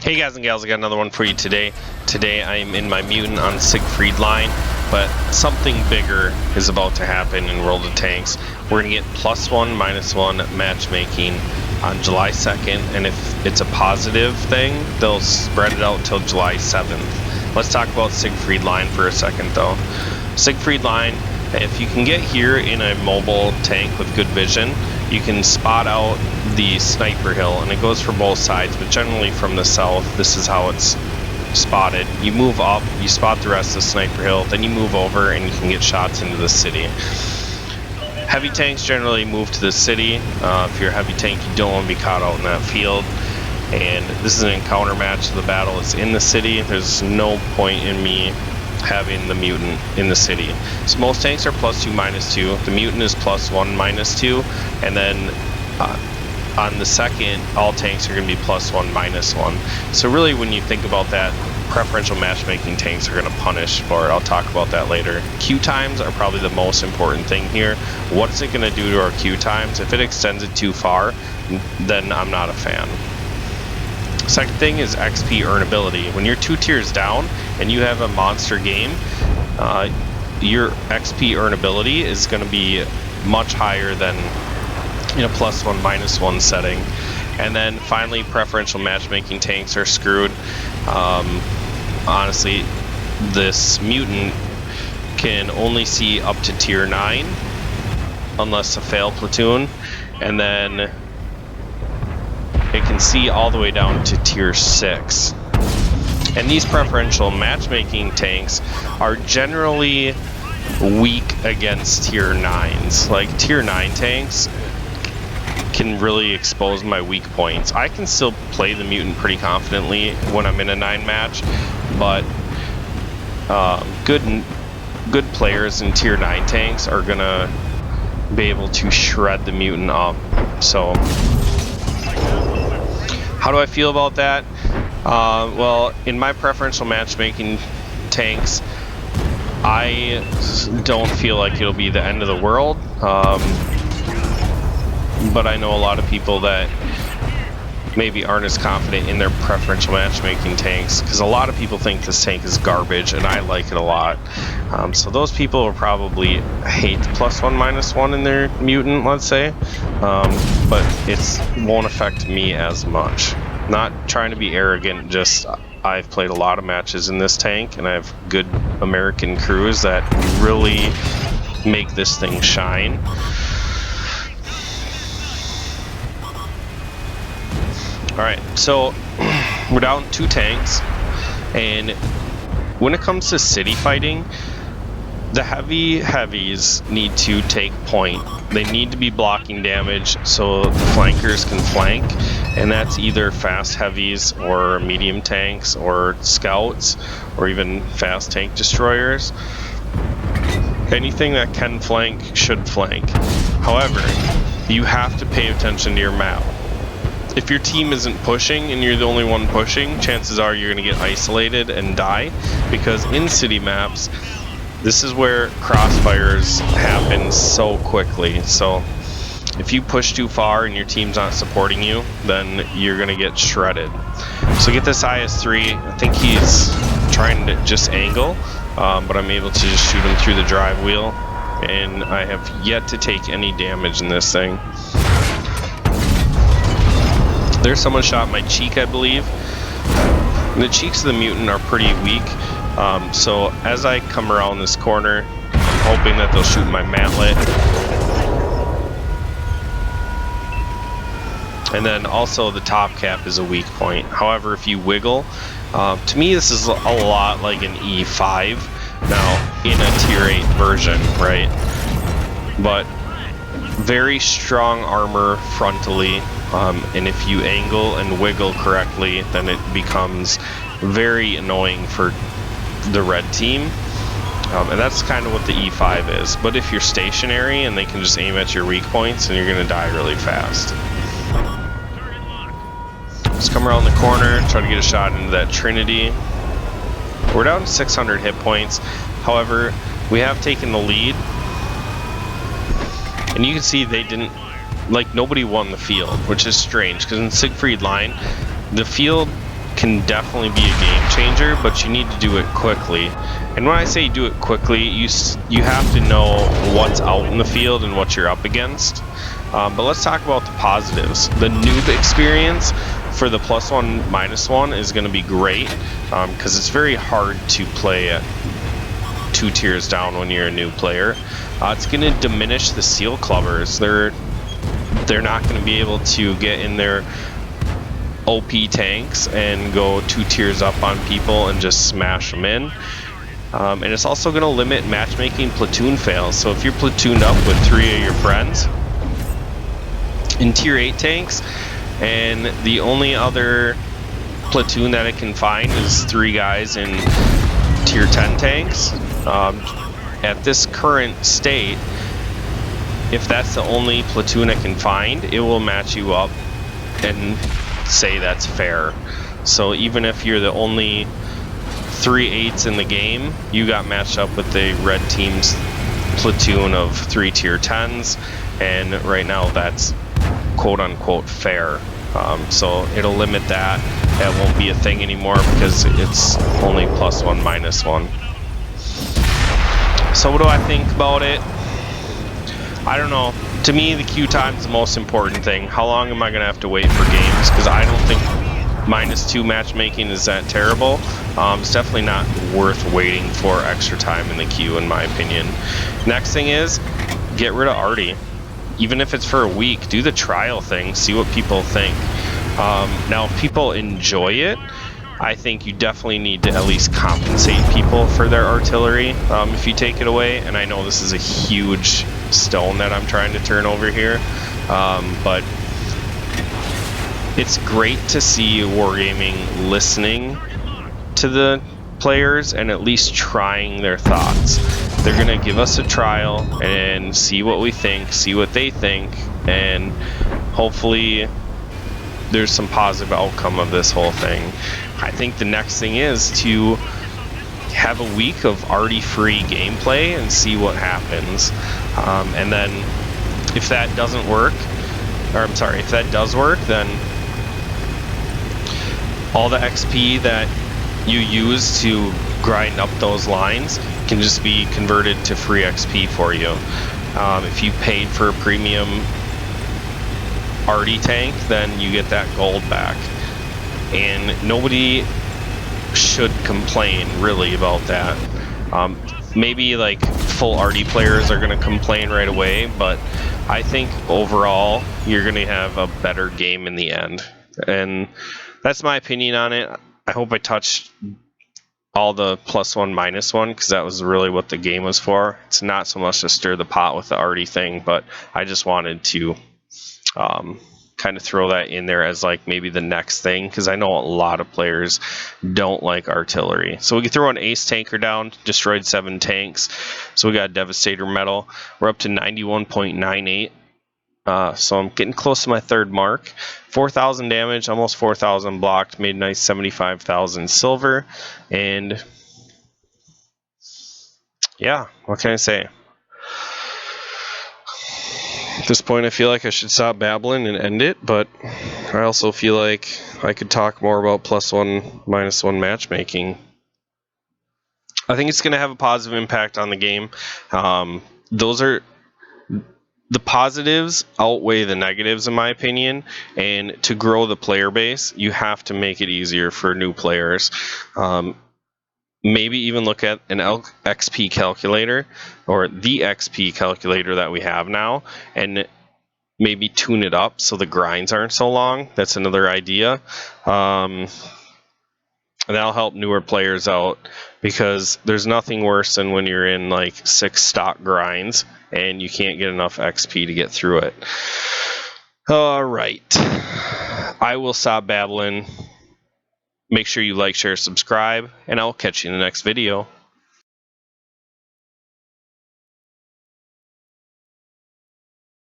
Hey guys and gals, I got another one for you today. Today I am in my Mutant on Siegfried Line, but something bigger is about to happen in World of Tanks. We're going to get +1, -1 matchmaking on July 2nd, and if it's a positive thing, they'll spread it out till July 7th. Let's talk about Siegfried Line for a second though. Siegfried Line, if you can get here in a mobile tank with good vision, you can spot out the sniper hill, and it goes for both sides, but generally from the south, this is how it's spotted. You move up, you spot the rest of the sniper hill, then you move over and you can get shots into the city. Heavy tanks generally move to the city. If you're a heavy tank, you don't want to be caught out in that field. And this is an encounter match, the battle is in the city. There's no point in me having the Mutant in the city. So most tanks are +2, -2. The Mutant is +1, -2, and then on the second, all tanks are going to be +1, -1. So really, when you think about that, preferential matchmaking tanks are going to punish for it. I'll talk about that later. Queue times are probably the most important thing here. What is it going to do to our queue times? If it extends it too far, then I'm not a fan. Second thing is XP earnability. When you're 2 tiers down and you have a monster game, your XP earnability is going to be much higher than in a +1, -1 setting. And then finally, preferential matchmaking tanks are screwed. Honestly, this Mutant can only see up to tier 9 unless a fail platoon, and then it can see all the way down to tier 6. And these preferential matchmaking tanks are generally weak against tier 9s. Like tier 9 tanks can really expose my weak points. I can still play the Mutant pretty confidently when I'm in a 9 match, but good players in tier 9 tanks are gonna be able to shred the Mutant up. So how do I feel about that? Well, in my preferential matchmaking tanks, I don't feel like it'll be the end of the world. But I know a lot of people that maybe aren't as confident in their preferential matchmaking tanks, because a lot of people think this tank is garbage, and I like it a lot. So those people will probably hate +1, -1 in their Mutant, let's say, but it won't affect me as much. Not trying to be arrogant, just I've played a lot of matches in this tank, and I have good American crews that really make this thing shine. Alright, so we're down 2 tanks, and when it comes to city fighting, the heavies need to take point. They need to be blocking damage so the flankers can flank, and that's either fast heavies or medium tanks or scouts or even fast tank destroyers. Anything that can flank should flank. However, you have to pay attention to your map. If your team isn't pushing and you're the only one pushing, chances are you're going to get isolated and die, because in city maps, this is where crossfires happen so quickly. So if you push too far and your team's not supporting you, then you're going to get shredded. So get this IS-3. I think he's trying to just angle, but I'm able to just shoot him through the drive wheel, and I have yet to take any damage in this thing. There's someone shot my cheek, I believe. The cheeks of the Mutant are pretty weak, so as I come around this corner, I'm hoping that they'll shoot my mantlet. And then also the top cap is a weak point. However, if you wiggle, to me this is a lot like an E5 now in a tier 8 version, right? But very strong armor frontally, and if you angle and wiggle correctly, then it becomes very annoying for the red team, and that's kind of what the E5 is. But if you're stationary and they can just aim at your weak points, then you're going to die really fast. Let's come around the corner, try to get a shot into that Trinity. We're down to 600 hit points. However, we have taken the lead, and you can see they didn't, like, nobody won the field, which is strange, because in Siegfried Line, the field can definitely be a game changer, but you need to do it quickly. And when I say do it quickly, you have to know what's out in the field and what you're up against. But let's talk about the positives. The noob experience for the +1, -1 is going to be great because it's very hard to play at 2 tiers down when you're a new player. It's going to diminish the seal clubbers. They're not going to be able to get in their OP tanks and go 2 tiers up on people and just smash them in. And it's also going to limit matchmaking platoon fails. So if you're platooned up with 3 of your friends in tier 8 tanks, and the only other platoon that it can find is 3 guys in tier 10 tanks, at this current state, if that's the only platoon it can find, it will match you up and say that's fair. So even if you're the only 3 8s in the game, you got matched up with the red team's platoon of 3 tier 10s, and right now that's quote-unquote fair. So it'll limit that. That won't be a thing anymore because it's only +1, -1. So what do I think about it? I don't know. To me, the queue time is the most important thing. How long am I going to have to wait for games? Because I don't think -2 matchmaking is that terrible. It's definitely not worth waiting for extra time in the queue, in my opinion. Next thing is, get rid of Artie. Even if it's for a week, do the trial thing, see what people think. Now, if people enjoy it, I think you definitely need to at least compensate people for their artillery if you take it away. And I know this is a huge stone that I'm trying to turn over here, but it's great to see Wargaming listening to the players and at least trying their thoughts. They're going to give us a trial and see what we think, see what they think, and hopefully there's some positive outcome of this whole thing. I think the next thing is to have a week of Artie-free gameplay and see what happens. And then if that doesn't work, or I'm sorry, if that does work, then all the XP that you use to grind up those lines can just be converted to free XP for you. If you paid for a premium Artie tank, then you get that gold back. And nobody should complain really about that. Maybe like full Artie players are going to complain right away, but I think overall you're going to have a better game in the end. And that's my opinion on it. I hope I touched all the +1, -1 because that was really what the game was for. It's not so much to stir the pot with the Artie thing, but I just wanted to kind of throw that in there as like maybe the next thing, because I know a lot of players don't like artillery. So we can throw an ace tanker down, destroyed 7 tanks. So we got a Devastator medal. We're up to 91.98. So I'm getting close to my 3rd mark. 4,000 damage, almost 4,000 blocked, made nice 75,000 silver. And yeah, what can I say? At this point, I feel like I should stop babbling and end it, but I also feel like I could talk more about +1, -1 matchmaking. I think it's going to have a positive impact on the game. Those are the positives outweigh the negatives, in my opinion. And to grow the player base, you have to make it easier for new players. Maybe even look at an XP calculator or the XP calculator that we have now and maybe tune it up so the grinds aren't so long. That's another idea. And that'll help newer players out because there's nothing worse than when you're in like 6 stock grinds and you can't get enough XP to get through it. All right. I will stop babbling. Make sure you like, share, subscribe, and I'll catch you in the next video.